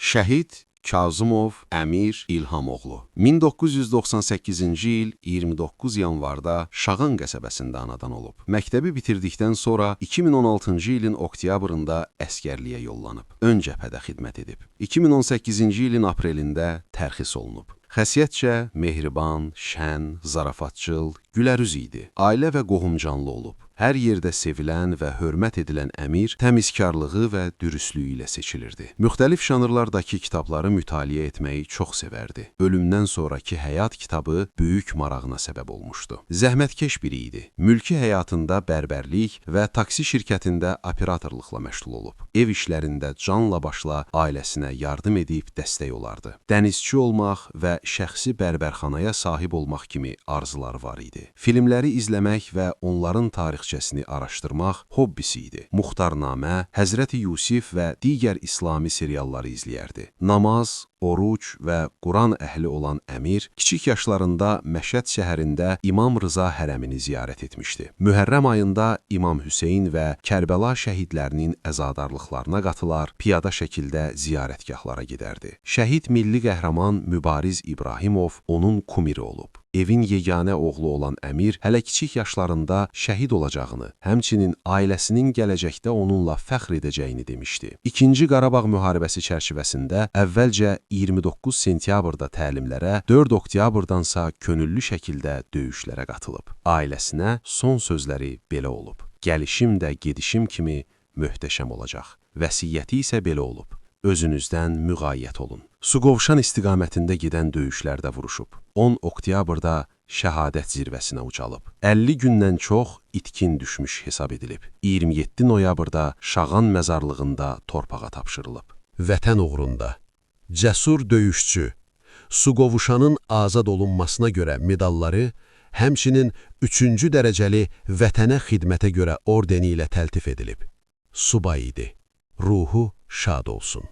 Şəhid Kazımov Əmir İlhamoğlu 1998-ci il 29 yanvarda Şağan qəsəbəsində anadan olub. Məktəbi bitirdikdən sonra 2016-cı ilin oktyabrında əskərliyə yollanıb. Ön cəbhədə xidmət edib. 2018-ci ilin aprelində tərxis olunub. Xəsiyyətcə mehriban, şən, zarafatçıl, gülərüz idi. Ailə və qohumcanlı olub. Hər yerdə sevilən və hörmət edilən Əmir təmizkarlığı və dürüstlüyü ilə seçilirdi. Müxtəlif janrlardakı kitabları mütaliə etməyi çox sevərdi. Ölümdən sonraki həyat kitabı böyük marağına səbəb olmuşdu. Zəhmətkeş biri idi. Mülki həyatında bərbərlik və taksi şirkətində operatorluqla məşğul olub. Ev işlərində canla başla ailəsinə yardım edib dəstək olardı. Dənizçi olmaq və şəxsi bərbərxanaya sahib olmaq kimi arzuları var idi. Filmləri izləmək və onların tarixçəsini araşdırmaq hobbisi idi. Muxtarnamə, Həzrəti Yusif və digər İslami serialları izləyərdi. Namaz, oruc və Quran əhli olan Əmir, kiçik yaşlarında Məşəd şəhərində İmam Rıza hərəmini ziyarət etmişdi. Mühərrəm ayında İmam Hüseyn və Kərbəla şəhidlərinin əzadarlıqlarına qatılar, piyada şəkildə ziyarətgahlara gedərdi. Şəhid milli qəhrəman Mübariz İbrahimov onun kumiri olub. Evin yeganə oğlu olan Əmir hələ kiçik yaşlarında şəhid olacağını, həmçinin ailəsinin gələcəkdə onunla fəxr edəcəyini demişdi. İkinci Qarabağ müharibəsi çərçivəsində əvvəlcə 29 sentyabrda təlimlərə, 4 oktyabrdansa könüllü şəkildə döyüşlərə qatılıb. Ailəsinə son sözləri belə olub. Gəlişim də gedişim kimi möhtəşəm olacaq. Vəsiyyəti isə belə olub. Özünüzdən müğayyət olun. Suqovuşan istiqamətində gedən döyüşlərdə vuruşub. 10 oktyabrda şəhadət zirvəsinə ucalıb. 50 gündən çox itkin düşmüş hesab edilib. 27 noyabrda Şağan məzarlığında torpağa tapşırılıb. Vətən uğrunda cəsur döyüşçü, Suqovuşanın azad olunmasına görə medalları, həmçinin 3-cü dərəcəli vətənə xidmətə görə ordeni ilə təltif edilib. Subay idi. Ruhu şad olsun.